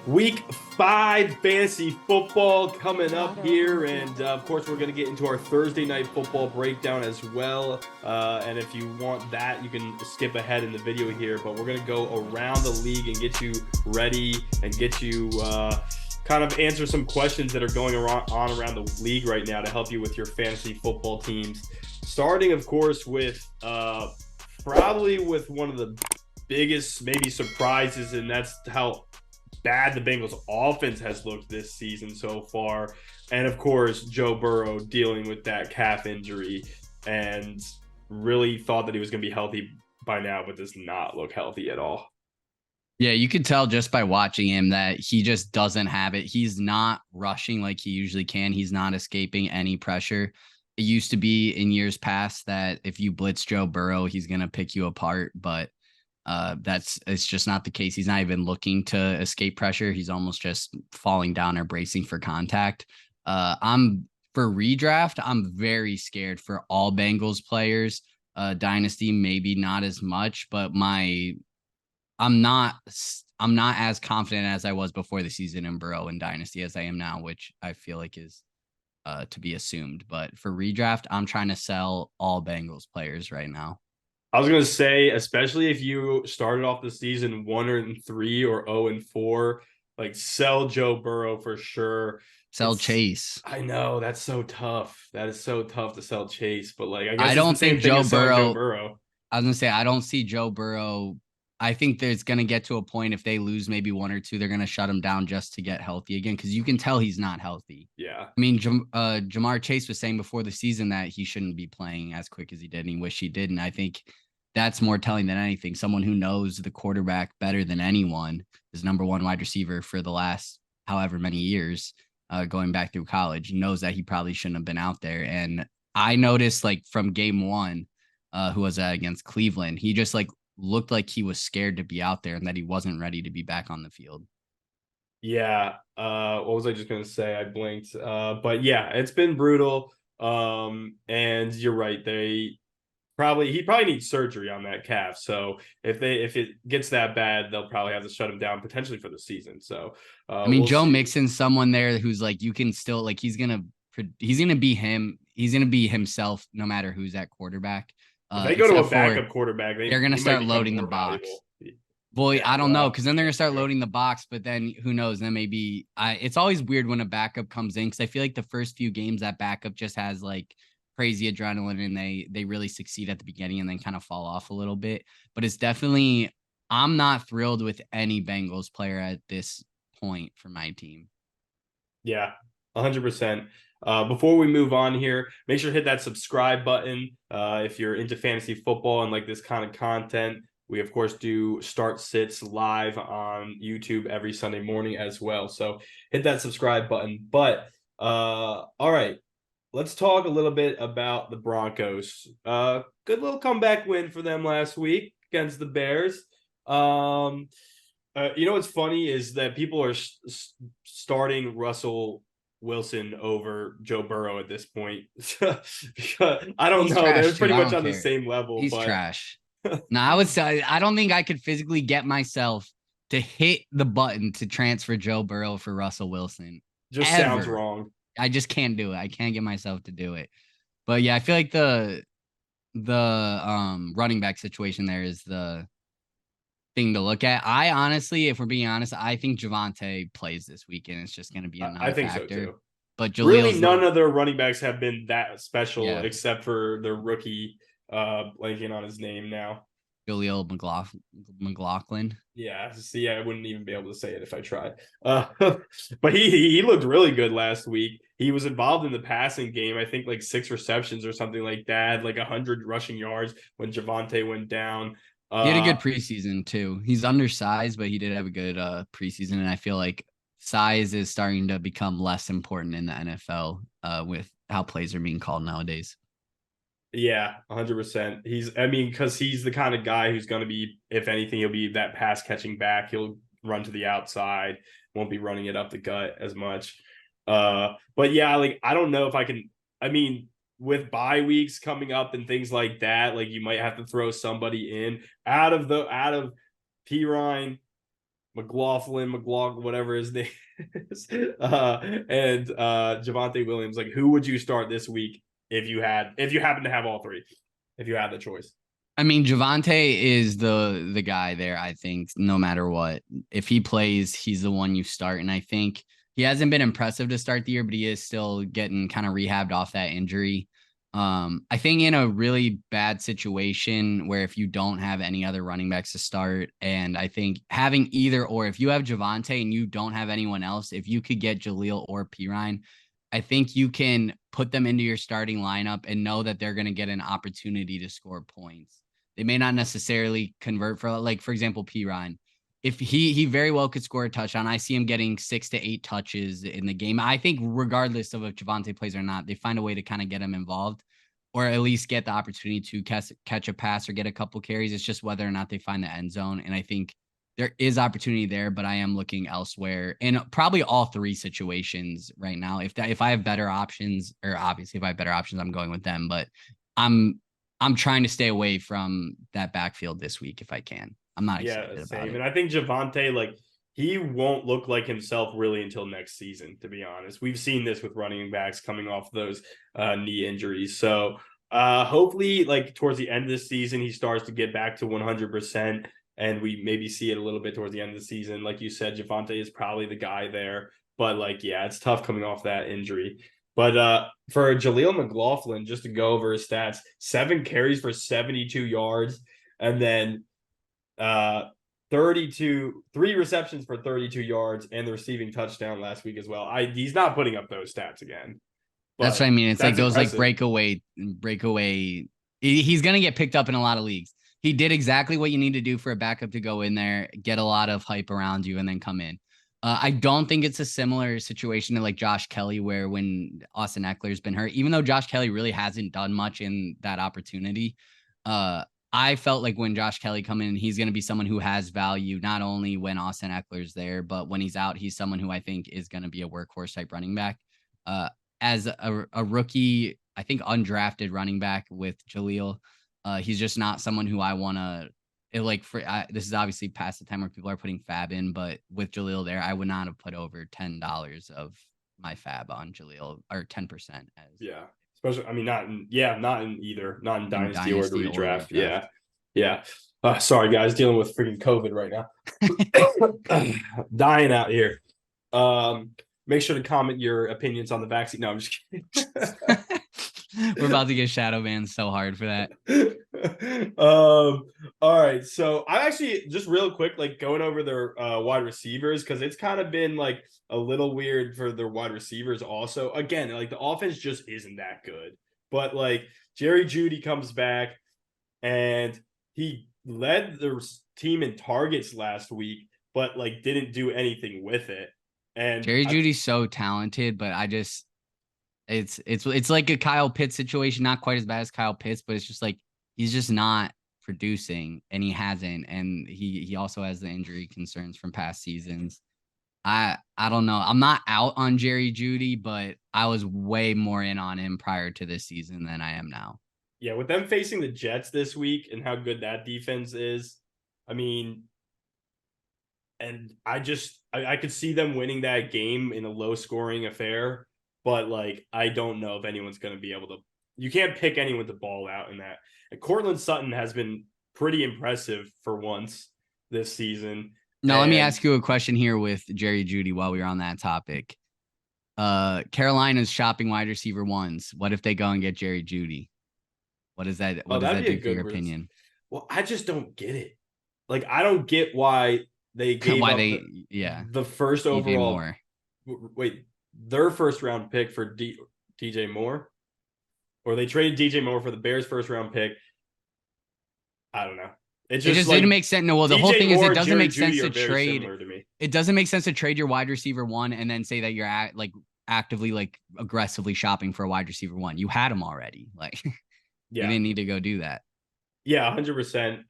Week 5 fantasy football coming up here, and of course we're going to get into our Thursday night football breakdown as well. And if you want that, you can skip ahead in the video here, but we're going to go around the league and get you ready and get you kind of answer some questions that are going on around the league right now to help you with your fantasy football teams. Starting, of course, with probably with one of the biggest maybe surprises, and that's how bad the Bengals offense has looked this season so far. And of course, Joe Burrow dealing with that calf injury and really thought that he was going to be healthy by now, but does not look healthy at all. Yeah, you could tell just by watching him that he just doesn't have it. He's not rushing like he usually can. He's not escaping any pressure. It used to be in years past that if you blitz Joe Burrow, he's going to pick you apart, but it's just not the case. He's not even looking to escape pressure. He's almost just falling down or bracing for contact. For redraft, I'm very scared for all Bengals players. Dynasty, maybe not as much, but I'm not as confident as I was before the season in Burrow and Dynasty as I am now, which I feel like is to be assumed. But for redraft, I'm trying to sell all Bengals players right now. I was going to say, especially if you started off the season 1-3 or 0-4, like sell Joe Burrow for sure. Sell Chase. I know that's so tough. That is so tough to sell Chase, but like I guess I don't think Joe Burrow. I was gonna say I don't see Joe Burrow. I think there's gonna get to a point if they lose maybe 1 or 2, they're gonna shut him down just to get healthy again because you can tell he's not healthy. Yeah, I mean, Jamar Chase was saying before the season that he shouldn't be playing as quick as he did, and he wished he did. And I think that's more telling than anything. Someone who knows the quarterback better than anyone is number 1 wide receiver for the last however many years, going back through college, knows that he probably shouldn't have been out there. And I noticed like from game 1, who was that against Cleveland, he just like looked like he was scared to be out there and that he wasn't ready to be back on the field. Yeah. What was I just going to say? I blinked. But yeah, it's been brutal. And you're right. He probably needs surgery on that calf. So if it gets that bad, they'll probably have to shut him down potentially for the season. So I mean, Joe Mixon's someone there who's like, you can still like, he's gonna be him. He's gonna be himself no matter who's at quarterback. If they go to a backup quarterback, they're gonna start loading the box. Boy, yeah, I don't know, because then they're gonna start loading the box. But then who knows? Then maybe it's always weird when a backup comes in because I feel like the first few games that backup just has like crazy adrenaline and they really succeed at the beginning and then kind of fall off a little bit. But it's definitely, I'm not thrilled with any Bengals player at this point for my team. Yeah, 100%. Before we move on here, make sure to hit that subscribe button if you're into fantasy football and like this kind of content. We, of course, do start sits live on YouTube every Sunday morning as well. So hit that subscribe button. But all right, let's talk a little bit about the Broncos. Good little comeback win for them last week against the Bears. What's funny is that people are starting Russell Wilson over Joe Burrow at this point. I don't know. They're pretty much on the same level. He's trash. No, I would say I don't think I could physically get myself to hit the button to transfer Joe Burrow for Russell Wilson. Just sounds wrong. I just can't do it. I can't get myself to do it. But yeah, I feel like the running back situation there is the thing to look at. I honestly, if we're being honest, I think Javonte plays this weekend. It's just going to be a non-factor. I think so too. But Jaleel's really, none of their running backs have been that special except for their rookie, blanking on his name now. Jaleel McLaughlin. Yeah, see, I wouldn't even be able to say it if I tried. But he looked really good last week. He was involved in the passing game. I think like 6 receptions or something like that, like 100 rushing yards when Javonte went down. He had a good preseason too. He's undersized, but he did have a good preseason, and I feel like size is starting to become less important in the NFL with how plays are being called nowadays. Yeah, 100%. Because he's the kind of guy who's going to be, if anything, he'll be that pass catching back. He'll run to the outside, won't be running it up the gut as much. But yeah, like I don't know if I can. I mean, with bye weeks coming up and things like that, like you might have to throw somebody in out of Pirine, McLaughlin, whatever his name is, and Javonte Williams. Like, who would you start this week if you happen to have all three, if you had the choice? I mean, Javonte is the guy there, I think, no matter what. If he plays, he's the one you start. And I think he hasn't been impressive to start the year, but he is still getting kind of rehabbed off that injury. I think in a really bad situation where if you don't have any other running backs to start, and I think having either or, if you have Javonte and you don't have anyone else, if you could get Jaleel or Pirine, I think you can put them into your starting lineup and know that they're going to get an opportunity to score points. They may not necessarily convert for, like, for example, Pirine. If he very well could score a touchdown, I see him getting 6 to 8 touches in the game. I think regardless of if Javonte plays or not, they find a way to kind of get him involved or at least get the opportunity to catch a pass or get a couple carries. It's just whether or not they find the end zone. And I think there is opportunity there, but I am looking elsewhere in probably all three situations right now. If I have better options, or obviously if I have better options, I'm going with them, but I'm trying to stay away from that backfield this week if I can. I'm not excited about it. And I think Javonte, like, he won't look like himself really until next season, to be honest. We've seen this with running backs coming off those knee injuries. So hopefully, like, towards the end of the season, he starts to get back to 100%, and we maybe see it a little bit towards the end of the season. Like you said, Javonte is probably the guy there. But, like, yeah, it's tough coming off that injury. But for Jaleel McLaughlin, just to go over his stats, 7 carries for 72 yards, and then 3 receptions for 32 yards, and the receiving touchdown last week as well. He's not putting up those stats again. That's what I mean. It's like those impressive, like breakaway. He's going to get picked up in a lot of leagues. He did exactly what you need to do for a backup to go in there, get a lot of hype around you, and then come in. I don't think it's a similar situation to like Josh Kelly, where when Austin Eckler's been hurt, even though Josh Kelly really hasn't done much in that opportunity, I felt like when Josh Kelly come in, he's going to be someone who has value, not only when Austin Eckler's there, but when he's out, he's someone who I think is going to be a workhorse type running back. As a rookie, I think undrafted running back with Jaleel, he's just not someone who I want to. This is obviously past the time where people are putting fab in, but with Jaleel there, I would not have put over $10 of my fab on Jaleel, or 10%. Yeah, especially, I mean, not in either, not in Dynasty or the redraft. Yeah. Sorry guys, dealing with freaking COVID right now. Dying out here. Make sure to comment your opinions on the vaccine. No, I'm just kidding. We're about to get shadow banned so hard for that. All right. So I actually just real quick, like, going over their wide receivers, because it's kind of been like a little weird for their wide receivers also. Again, like, the offense just isn't that good. But like Jeudy comes back and he led the team in targets last week, but like didn't do anything with it. And Jeudy's so talented, but it's like a Kyle Pitts situation, not quite as bad as Kyle Pitts, but it's just like he's just not producing, and he hasn't, and he also has the injury concerns from past seasons. I don't know. I'm not out on Jeudy, but I was way more in on him prior to this season than I am now. Yeah, with them facing the Jets this week and how good that defense is, I mean, and I could see them winning that game in a low-scoring affair. But, like, I don't know if anyone's going to be able to – you can't pick anyone to ball out in that. And Cortland Sutton has been pretty impressive for once this season. Now, let me ask you a question here with Jeudy while we were on that topic. Carolina's shopping wide receiver ones. What if they go and get Jeudy? What does that do for your opinion? Well, I just don't get it. Like, I don't get why they gave the first overall – wait – their first round pick for DJ Moore, or they traded DJ Moore for the Bears' first round pick. I don't know. It just didn't make sense. No, well, the whole thing is it doesn't make sense to trade. It doesn't make sense to trade your wide receiver one and then say that you're actively aggressively shopping for a wide receiver one. You had him already. Like, you didn't need to go do that. Yeah, 100%.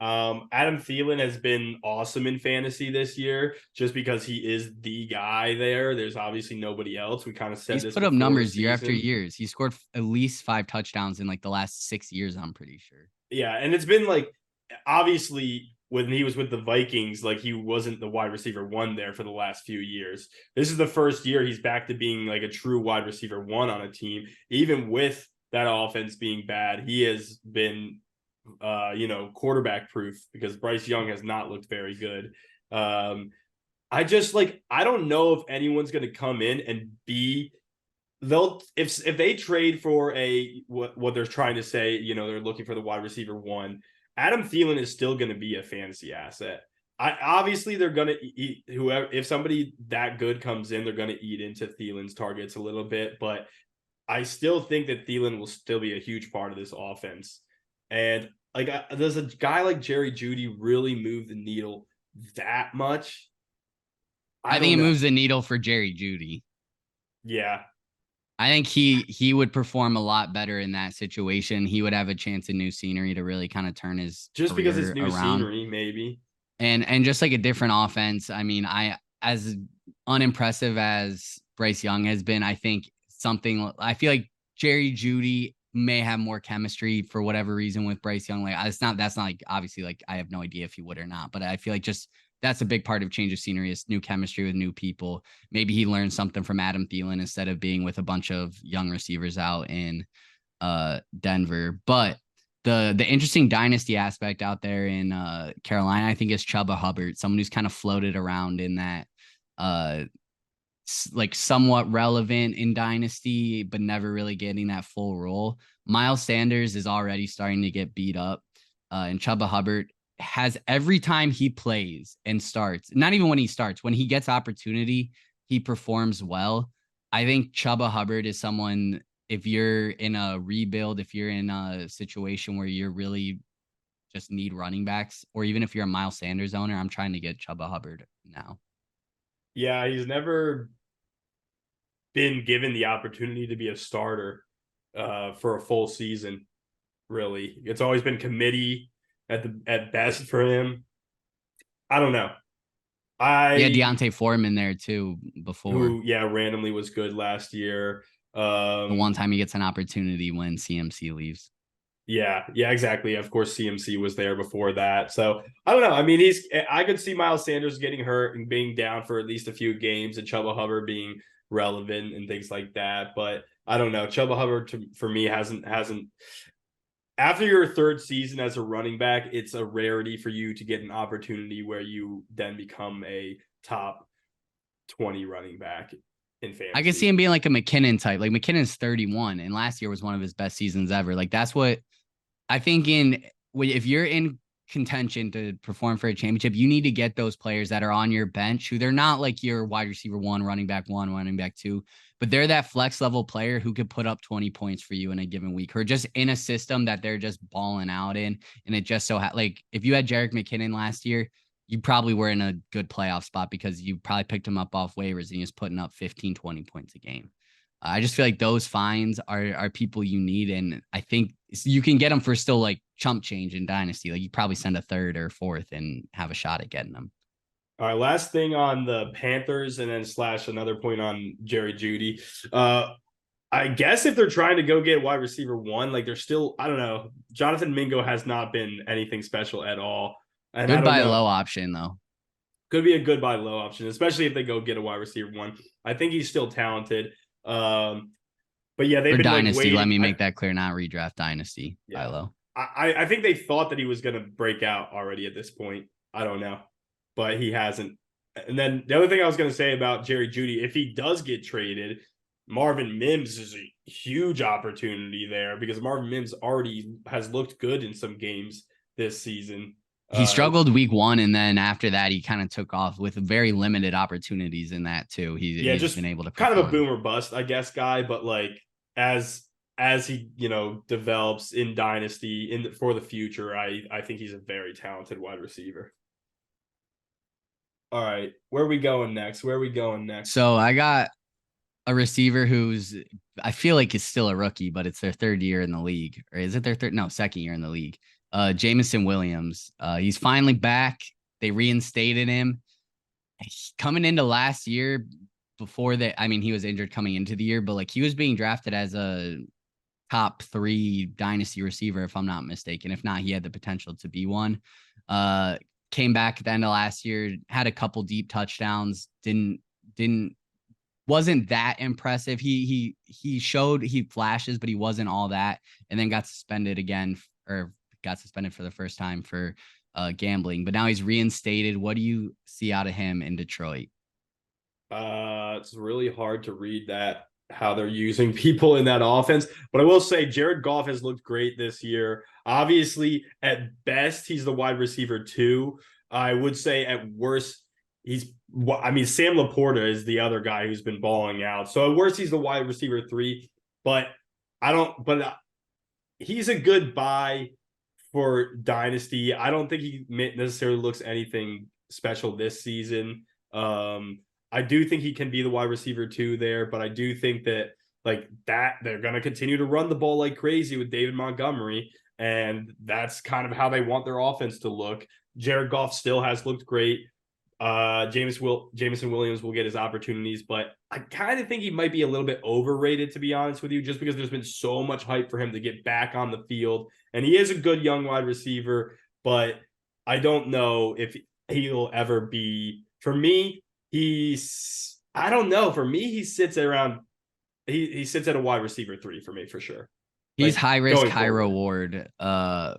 Adam Thielen has been awesome in fantasy this year just because he is the guy there. There's obviously nobody else. We kind of said he's put up numbers year after years. He scored at least 5 touchdowns in like the last 6 years, I'm pretty sure. Yeah, and it's been like, obviously when he was with the Vikings, like he wasn't the wide receiver one there for the last few years. This is the first year he's back to being like a true wide receiver one on a team. Even with that offense being bad, he has been, quarterback proof because Bryce Young has not looked very good. I don't know if anyone's going to come in and be if they trade for what they're trying to say, they're looking for the wide receiver one. Adam Thielen is still going to be a fantasy asset. Obviously they're going to eat whoever. If somebody that good comes in, they're going to eat into Thielen's targets a little bit, but I still think that Thielen will still be a huge part of this offense. And like, does a guy like Jerry Jeudy really move the needle that much? I think it moves the needle for Jerry Jeudy. Yeah. I think he would perform a lot better in that situation. He would have a chance in new scenery to really kind of turn his just because it's new around. Scenery, maybe. And just like a different offense. I mean, as unimpressive as Bryce Young has been, I feel like Jerry Jeudy may have more chemistry for whatever reason with Bryce Young. Like that's not like, obviously, like I have no idea if he would or not, but I feel like just that's a big part of change of scenery is new chemistry with new people. Maybe he learned something from Adam Thielen instead of being with a bunch of young receivers out in Denver. But the interesting dynasty aspect out there in Carolina, I think, is Chuba Hubbard, someone who's kind of floated around in that like somewhat relevant in dynasty, but never really getting that full role. Miles Sanders is already starting to get beat up, and Chuba Hubbard has every time he plays and starts, not even when he starts, when he gets opportunity, he performs well. I think Chuba Hubbard is someone, if you're in a rebuild, if you're in a situation where you're really just need running backs, or even if you're a Miles Sanders owner, I'm trying to get Chuba Hubbard now. Yeah, he's never been given the opportunity to be a starter for a full season, really. It's always been committee at best for him. I don't know. Deontay Foreman there too before. Who, randomly was good last year. The one time he gets an opportunity when CMC leaves. Yeah, exactly. Of course, CMC was there before that. So I don't know. I mean, I could see Miles Sanders getting hurt and being down for at least a few games, and Chuba Hubbard being relevant and things like that. But I don't know. Chuba Hubbard for me hasn't. After your third season as a running back, it's a rarity for you to get an opportunity where you then become a top 20 running back in fantasy. I can see him being like a McKinnon type. Like McKinnon's 31, and last year was one of his best seasons ever. Like that's what I think if you're in contention to perform for a championship, you need to get those players that are on your bench who they're not like your wide receiver one, running back two, but they're that flex level player who could put up 20 points for you in a given week, or just in a system that they're just balling out in. And it just so like if you had Jerick McKinnon last year, you probably were in a good playoff spot because you probably picked him up off waivers and he was putting up 15, 20 points a game. I just feel like those finds are people you need. And I think you can get them for still like chump change in dynasty. Like you probably send a third or fourth and have a shot at getting them. All right. Last thing on the Panthers and then / another point on Jerry Jeudy. I guess if they're trying to go get wide receiver one, like they're still, I don't know. Jonathan Mingo has not been anything special at all. And good buy low option though. Could be a good buy low option, especially if they go get a wide receiver one. I think he's still talented. But yeah, they've been dynasty. Let me make that clear. Not redraft dynasty. Yeah. Buy low. I think they thought that he was going to break out already at this point. I don't know, but he hasn't. And then the other thing I was going to say about Jerry Jeudy, if he does get traded, Marvin Mims is a huge opportunity there because Marvin Mims already has looked good in some games this season. He struggled week one, and then after that, he kind of took off with very limited opportunities in that too. He's just been able to perform. Kind of a boomer bust, I guess, guy. But like as he develops in dynasty for the future, I think he's a very talented wide receiver. All right, where are we going next? So I got a receiver who's I feel like is still a rookie, but it's their third year in the league, or is it their third? No, second year in the league. Jameson Williams. He's finally back. They reinstated him. Coming into last year, before that, I mean, he was injured coming into the year, but like he was being drafted as a top 3 dynasty receiver, if I'm not mistaken. If not, he had the potential to be one. came back at the end of last year, had a couple deep touchdowns, wasn't that impressive. He showed he flashes, but he wasn't all that, and then got suspended again, or got suspended for the first time for gambling. But now he's reinstated. What do you see out of him in Detroit? It's really hard to read that, how they're using people in that offense. But I will say Jared Goff has looked great this year. Obviously, at best, he's the wide receiver 2. I would say at worst, Sam Laporta is the other guy who's been balling out. So at worst, he's the wide receiver 3. But he's a good buy for Dynasty. I don't think he necessarily looks anything special this season. I do think he can be the wide receiver 2 there, but I do think that they're going to continue to run the ball like crazy with David Montgomery, and that's kind of how they want their offense to look. Jared Goff still has looked great. Jameson Williams will get his opportunities, but I kind of think he might be a little bit overrated, to be honest with you, just because there's been so much hype for him to get back on the field, and he is a good young wide receiver, but I don't know if he'll ever be, for me, I don't know. For me, he sits around. He sits at a wide receiver 3 for me, for sure. He's high risk, high reward. For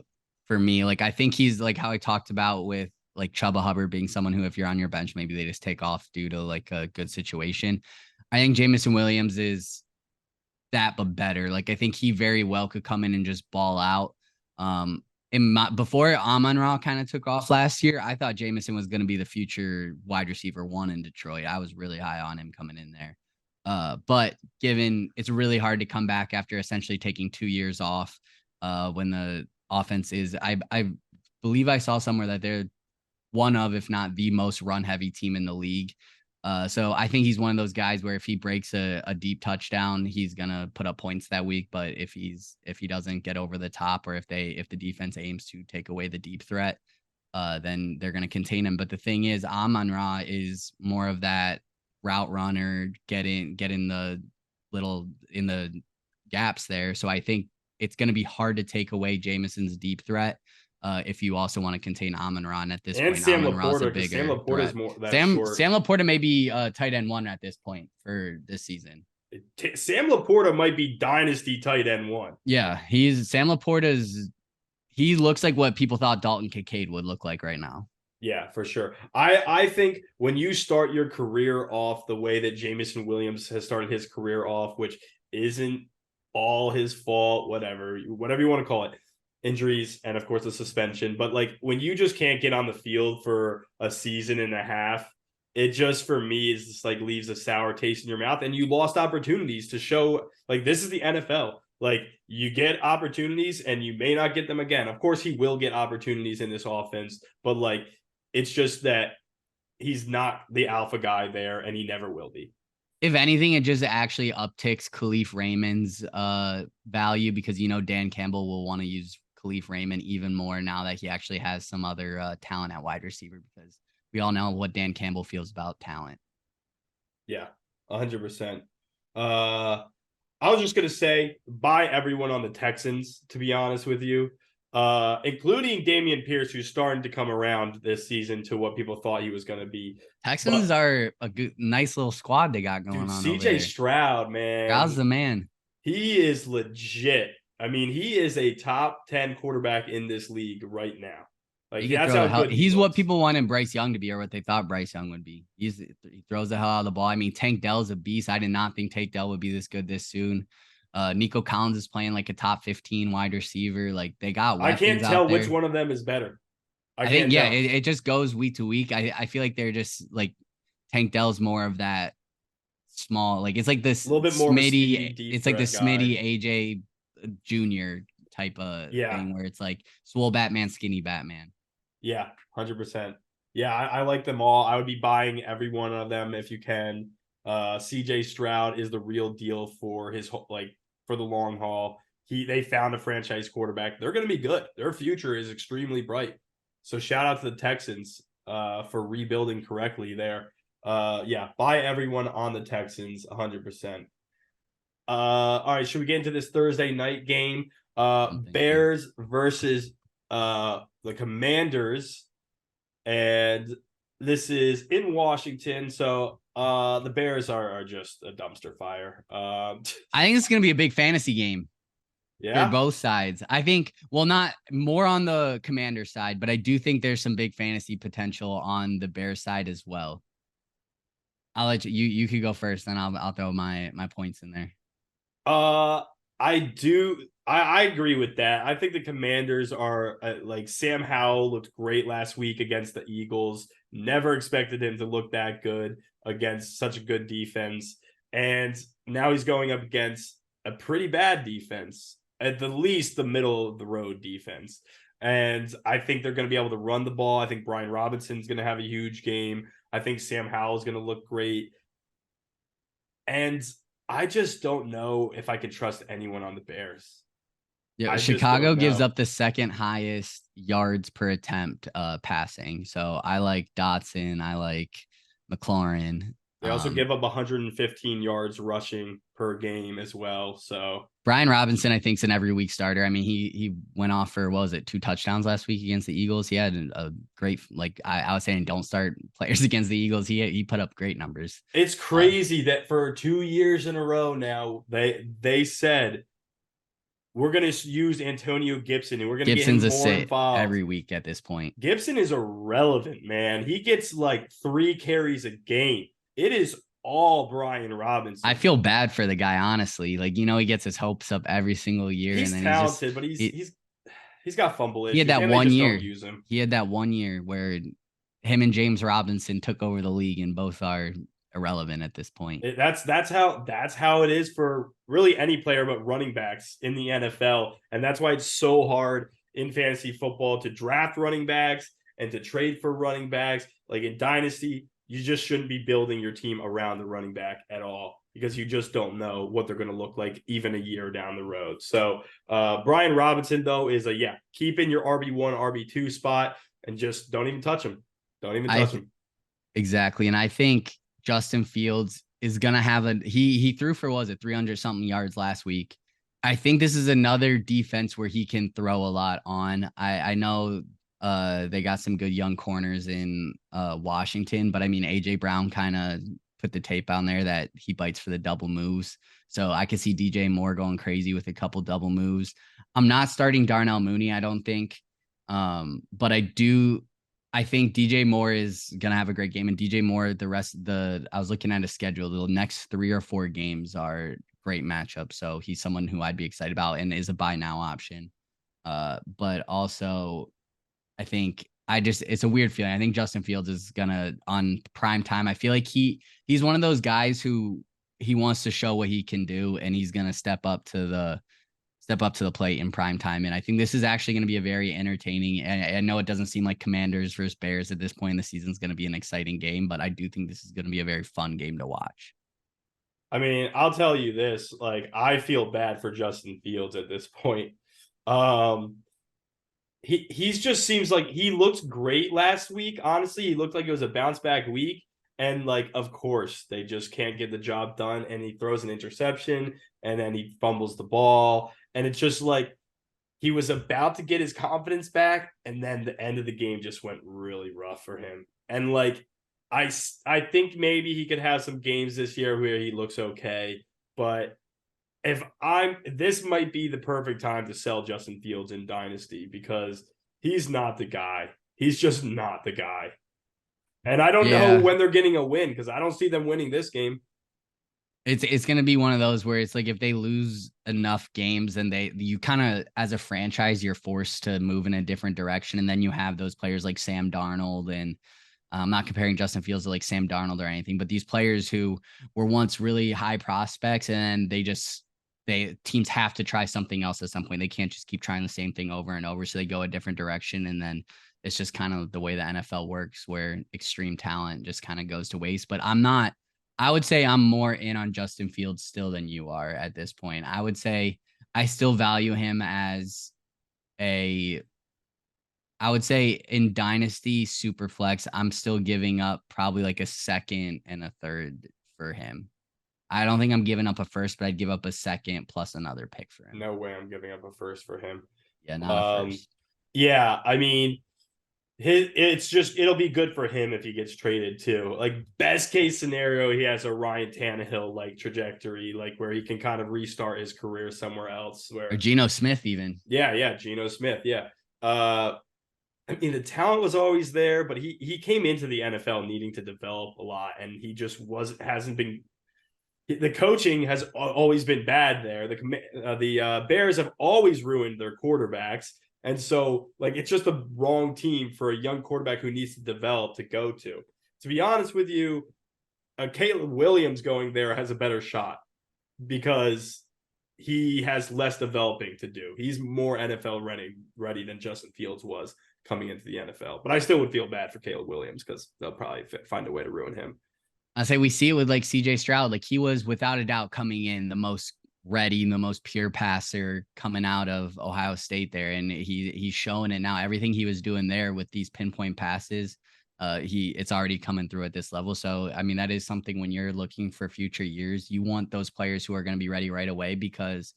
me, I think he's like how I talked about with Chuba Hubbard being someone who, if you're on your bench, maybe they just take off due to a good situation. I think Jameson Williams is that, but better. I think he very well could come in and just ball out. Before Amon-Ra kind of took off last year, I thought Jameson was going to be the future wide receiver 1 in Detroit. I was really high on him coming in there. But given it's really hard to come back after essentially taking 2 years off, when the offense is, I believe I saw somewhere that they're one of, if not the most run heavy team in the league. So I think he's one of those guys where if he breaks a deep touchdown, he's gonna put up points that week. But if he doesn't get over the top, or if the defense aims to take away the deep threat, then they're gonna contain him. But the thing is, Amon-Ra is more of that route runner, get in the gaps there. So I think it's gonna be hard to take away Jameson's deep threat. If you also want to contain Amon-Ra, at this point, Sam Amon-Ra is a bigger Sam Laporta is more Sam Laporta may be tight end 1 at this point for this season. Sam Laporta might be dynasty tight end 1. Yeah, Sam Laporta he looks like what people thought Dalton Kincaid would look like right now. Yeah, for sure. I think when you start your career off the way that Jameson Williams has started his career off, which isn't all his fault, whatever you want to call it, injuries and of course the suspension, but when you just can't get on the field for a season and a half, it just, for me, is just leaves a sour taste in your mouth, and you lost opportunities to show this is the NFL. You get opportunities and you may not get them again. Of course he will get opportunities in this offense, but it's just that he's not the alpha guy there, and he never will be. If anything, it just actually upticks Khalif Raymond's value, because Dan Campbell will want to use Khalif Raymond even more now that he actually has some other talent at wide receiver, because we all know what Dan Campbell feels about talent. Yeah, 100%. I was just going to say, buy everyone on the Texans, to be honest with you, including Dameon Pierce, who's starting to come around this season to what people thought he was going to be. Texans are a nice little squad they got going on. CJ Stroud, man. Stroud's the man. He is legit. I mean, he is a top 10 quarterback in this league right now. That's how good he's what people wanted Bryce Young to be, or what they thought Bryce Young would be. He throws the hell out of the ball. I mean, Tank Dell's a beast. I did not think Tank Dell would be this good this soon. Nico Collins is playing a top 15 wide receiver. They got weapons. I can't tell which one of them is better. I think it just goes week to week. I feel like they're just Tank Dell's more of that small, it's this a little bit more Smitty. It's the guy. Smitty AJ Junior type of thing, where it's swole Batman, skinny Batman. Yeah, 100%. Yeah, I like them all. I would be buying every one of them if you can. CJ Stroud is the real deal for his for the long haul. They found a franchise quarterback. They're going to be good. Their future is extremely bright. So shout out to the Texans for rebuilding correctly there. Buy everyone on the Texans 100%. All right, should we get into this Thursday night game? Bears versus the Commanders. and this is in Washington. So the Bears are just a dumpster fire. I think it's going to be a big fantasy game. For Yeah. both sides. I think, well, not more on the Commander side, but I do think there's some big fantasy potential on the Bears side as well. I'll let you could go first, then I'll throw my points in there. I agree with that. I think the Commanders are like Sam Howell looked great last week against the Eagles. Never expected him to look that good against such a good defense. And now he's going up against a pretty bad defense, at the least the middle of the road defense. And I think they're going to be able to run the ball. I think Brian Robinson's going to have a huge game. I think Sam Howell's going to look great. And I just don't know if I can trust anyone on the Bears. Yeah, Chicago gives up the second highest yards per attempt passing. So I like Dotson. I like McLaurin. They also give up 115 yards rushing per game as well. So Brian Robinson, I think, is an every week starter. I mean, he went off for, what was it, 2 touchdowns last week against the Eagles. He had a great, like I was saying, don't start players against the Eagles. He put up great numbers. It's crazy that for 2 years in a row now, they said we're going to use Antonio Gibson and we're going to get him more involved every week at this point. Gibson is irrelevant, man. He gets like 3 carries a game. It is all Brian Robinson. I feel bad for the guy, honestly. Like, he gets his hopes up every single year. He's and then talented, but he's got fumble issues. He had that 1 year. He had that 1 year where him and James Robinson took over the league, and both are irrelevant at this point. That's how it is for really any player but running backs in the NFL, and that's why it's so hard in fantasy football to draft running backs and to trade for running backs. Like in Dynasty, you just shouldn't be building your team around the running back at all because you just don't know what they're going to look like even a year down the road. So Brian Robinson, though, is keep in your RB1, RB2 spot and just don't even touch him. Don't even touch him. Exactly. And I think Justin Fields is going to have he threw for, 300-something yards last week. I think this is another defense where he can throw a lot on. I know they got some good young corners in Washington, but I mean, AJ Brown kind of put the tape on there that he bites for the double moves. So I could see DJ Moore going crazy with a couple double moves. I'm not starting Darnell Mooney, I don't think. But I think DJ Moore is going to have a great game, and DJ Moore, I was looking at his schedule, the next 3 or 4 games are great matchups. So he's someone who I'd be excited about and is a buy now option. But also I think it's a weird feeling. I think Justin Fields is gonna on prime time. I feel like he's one of those guys who he wants to show what he can do, and he's gonna step up to the plate in prime time. And I think this is actually going to be a very entertaining. And I know it doesn't seem like Commanders versus Bears at this point in the season is going to be an exciting game, but I do think this is going to be a very fun game to watch. I mean, I'll tell you this: like, I feel bad for Justin Fields at this point. He's just seems like he looked great last week. Honestly, he looked like it was a bounce back week. And like, of course, they just can't get the job done. And he throws an interception and then he fumbles the ball. And it's just like he was about to get his confidence back. And then the end of the game just went really rough for him. And like, I think maybe he could have some games this year where he looks okay. But this might be the perfect time to sell Justin Fields in Dynasty because he's not the guy. He's just not the guy. And I don't know when they're getting a win because I don't see them winning this game. It's going to be one of those where it's like if they lose enough games and you kind of, as a franchise, you're forced to move in a different direction. And then you have those players like Sam Darnold, and I'm not comparing Justin Fields to like Sam Darnold or anything, but these players who were once really high prospects, and teams have to try something else at some point. They can't just keep trying the same thing over and over. So they go a different direction. And then it's just kind of the way the NFL works, where extreme talent just kind of goes to waste. But I would say I'm more in on Justin Fields still than you are at this point. I would say I still value him as I would say in Dynasty Superflex, I'm still giving up probably like a second and a third for him. I don't think I'm giving up a first, but I'd give up a second plus another pick for him. No way I'm giving up a first for him. Yeah, not a first. Yeah, I mean, It'll be good for him if he gets traded too. Like best case scenario, he has a Ryan Tannehill like trajectory, like where he can kind of restart his career somewhere else. Or Where Geno Smith even. yeah, Geno Smith, yeah. I mean the talent was always there, but he came into the NFL needing to develop a lot, and he just hasn't been. The coaching has always been bad there. The Bears have always ruined their quarterbacks. And so, like, it's just the wrong team for a young quarterback who needs to develop to go to. To be honest with you, Caleb Williams going there has a better shot because he has less developing to do. He's more NFL ready than Justin Fields was coming into the NFL. But I still would feel bad for Caleb Williams because they'll probably find a way to ruin him. I say we see it with like CJ Stroud. Like he was without a doubt coming in the most ready and the most pure passer coming out of Ohio State there. And he's showing it now. Everything he was doing there with these pinpoint passes, it's already coming through at this level. So, I mean, that is something when you're looking for future years, you want those players who are going to be ready right away, because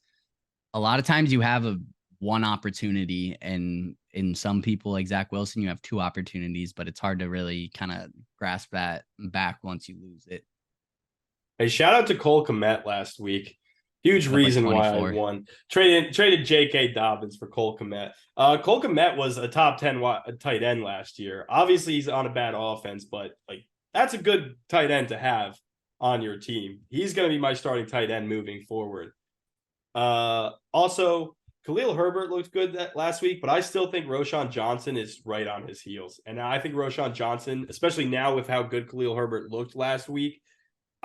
a lot of times you have one opportunity, and in some people like Zach Wilson, you have two opportunities, but it's hard to really kind of grasp that back once you lose it. Hey, shout out to Cole Kmet last week. Huge reason why I won. Traded J.K. Dobbins for Cole Kmet. Cole Kmet was a top 10 tight end last year. Obviously, he's on a bad offense, but like that's a good tight end to have on your team. He's going to be my starting tight end moving forward. Also, Khalil Herbert looked good last week, but I still think Roschon Johnson is right on his heels. And I think Roschon Johnson, especially now with how good Khalil Herbert looked last week,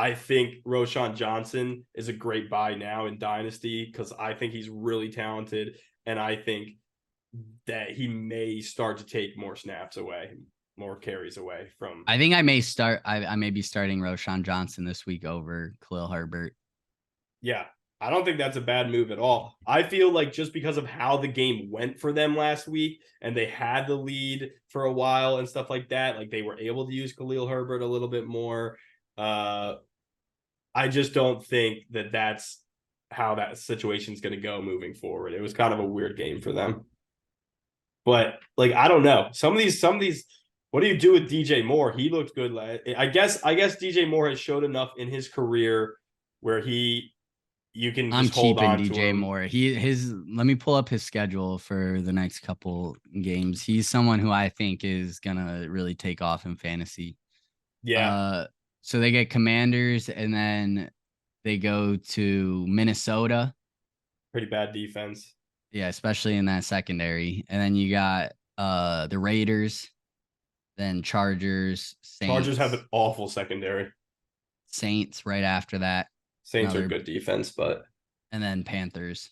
I think Roschon Johnson is a great buy now in Dynasty because I think he's really talented, and I think that he may start to take more snaps away, more carries away from. I think I may be starting Roschon Johnson this week over Khalil Herbert. Yeah, I don't think that's a bad move at all. I feel like just because of how the game went for them last week, and they had the lead for a while and stuff like that, like they were able to use Khalil Herbert a little bit more. I just don't think that that's how that situation is going to go moving forward. It was kind of a weird game for them. But like, I don't know. Some of these, what do you do with DJ Moore? He looked good. I guess DJ Moore has showed enough in his career where you can just hold on to him. I'm keeping DJ Moore. Let me pull up his schedule for the next couple games. He's someone who I think is going to really take off in fantasy. Yeah. So they get Commanders, and then they go to Minnesota. Pretty bad defense. Yeah, especially in that secondary. And then you got the Raiders, then Chargers, Saints. Chargers have an awful secondary. Saints right after that. Saints are good defense, but. And then Panthers.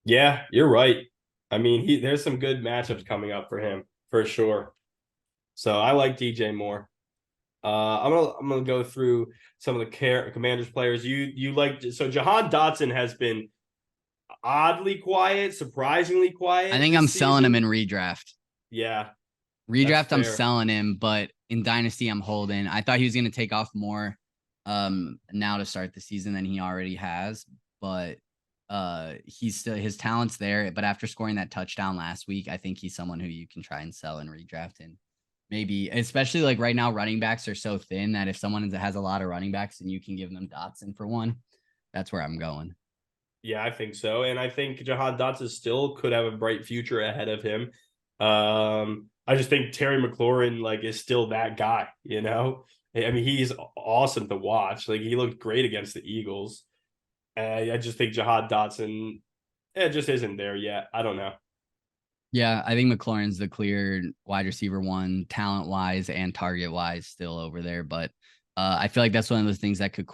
Yeah, you're right. I mean, there's some good matchups coming up for him, for sure. So I like DJ Moore. I'm gonna go through some of the Commanders players. You like, so Jahan Dotson has been oddly quiet, surprisingly quiet. I think I'm selling him in redraft. Yeah. Redraft, I'm selling him, but in Dynasty, I'm holding. I thought he was gonna take off more now to start the season than he already has, but he's still, his talent's there. But after scoring that touchdown last week, I think he's someone who you can try and sell in redraft. And maybe, especially like right now, running backs are so thin that if someone has a lot of running backs and you can give them Dotson for one, that's where I'm going. Yeah, I think so. And I think Jahan Dotson still could have a bright future ahead of him. I just think Terry McLaurin is still that guy, you know? I mean, he's awesome to watch. Like, he looked great against the Eagles. I just think Jahan Dotson, it just isn't there yet. I don't know. Yeah, I think McLaurin's the clear wide receiver one, talent-wise and target-wise, still over there. But I feel like that's one of those things that could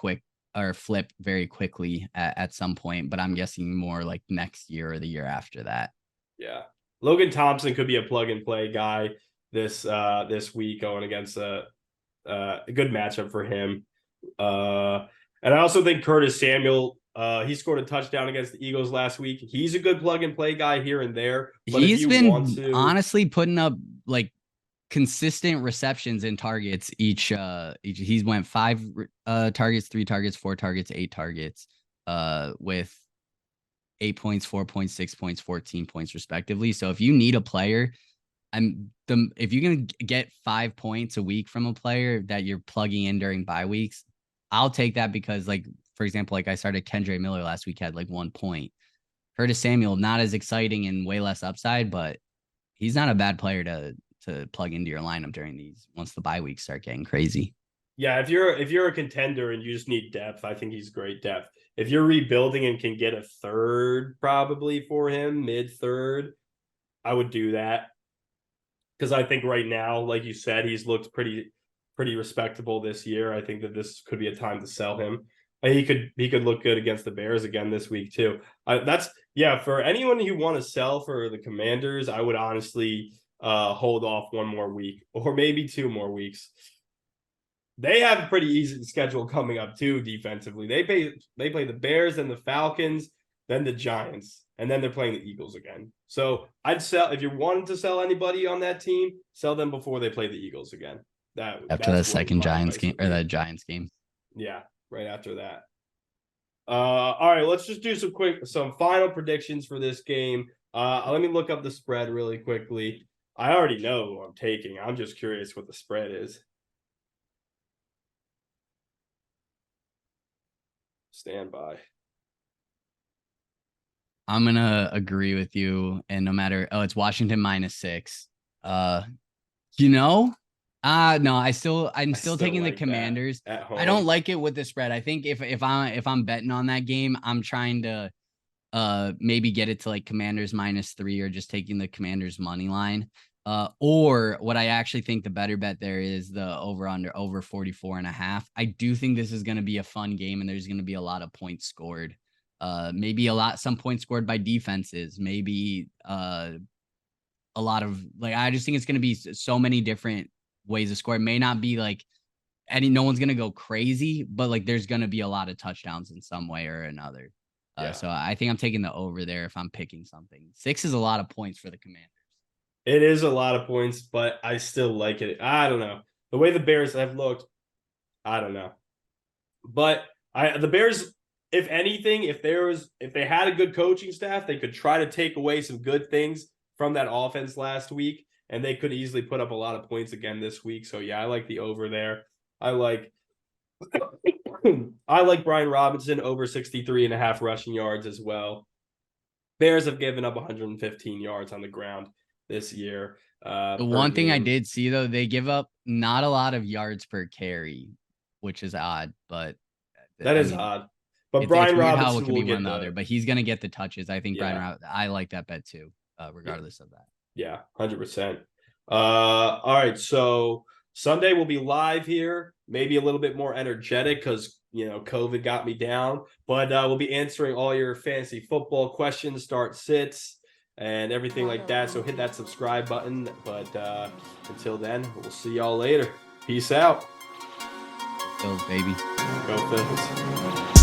flip very quickly at some point. But I'm guessing more like next year or the year after that. Yeah, Logan Thompson could be a plug-and-play guy this week going against a good matchup for him. And I also think Curtis Samuel. He scored a touchdown against the Eagles last week. He's a good plug and play guy here and there. But he's been honestly putting up like consistent receptions and targets each. He's went 5 targets, 3 targets, 4 targets, 8 targets, with 8 points, 4 points, 6 points, 14 points respectively. So if you need a player if you can get 5 points a week from a player that you're plugging in during bye weeks, I'll take that because, like, for example, like I started Kendre Miller last week, had like 1 point. Curtis Samuel, not as exciting and way less upside, but he's not a bad player to plug into your lineup during these once the bye weeks start getting crazy. Yeah, if you're a contender and you just need depth, I think he's great depth. If you're rebuilding and can get a third probably for him, mid third, I would do that. Because I think right now, like you said, he's looked pretty respectable this year. I think that this could be a time to sell him. He could look good against the Bears again this week too. For anyone who want to sell for the Commanders, I would honestly hold off 1 more week or maybe 2 more weeks. They have a pretty easy schedule coming up too defensively. They play the Bears, then the Falcons, then the Giants, and then they're playing the Eagles again. So I'd sell if you wanted to sell anybody on that team, sell them before they play the Eagles again. After the second Giants game or that Giants game. Yeah, right after that. All right, let's just do some final predictions for this game. Let me look up the spread really quickly. I already know who I'm taking. I'm just curious what the spread is. Stand by. I'm gonna agree with you, and no matter it's Washington -6. No, I'm still taking the Commanders. I don't like it with the spread. I think if I'm betting on that game, I'm trying to maybe get it to like Commanders -3 or just taking the Commanders money line. Or what I actually think the better bet there is the over 44.5. I do think this is going to be a fun game and there's going to be a lot of points scored. Maybe some points scored by defenses, maybe a lot of I just think it's going to be so many different ways to score. It may not be like no one's going to go crazy, but like there's going to be a lot of touchdowns in some way or another. So I think I'm taking the over there if I'm picking something. 6 is a lot of points for the Commanders. It is a lot of points, but I still like it. I don't know. The way the Bears have looked, I don't know. But the Bears, if anything, if they had a good coaching staff, they could try to take away some good things from that offense last week, and they could easily put up a lot of points again this week. So yeah, I like the over there. I like Brian Robinson over 63.5 rushing yards as well. Bears have given up 115 yards on the ground this year. The one thing I did see though, they give up not a lot of yards per carry, which is odd, but that is odd. But Brian Robinson will be one or the other, but he's gonna get the touches. I think Brian Robinson, I like that bet too, regardless of that. Yeah, 100%. All right, so Sunday we'll be live here, maybe a little bit more energetic because COVID got me down, but we'll be answering all your fantasy football questions, start sits, and everything like that. So hit that subscribe button. But until then, we'll see y'all later. Peace out. Phils, baby. Go Phils.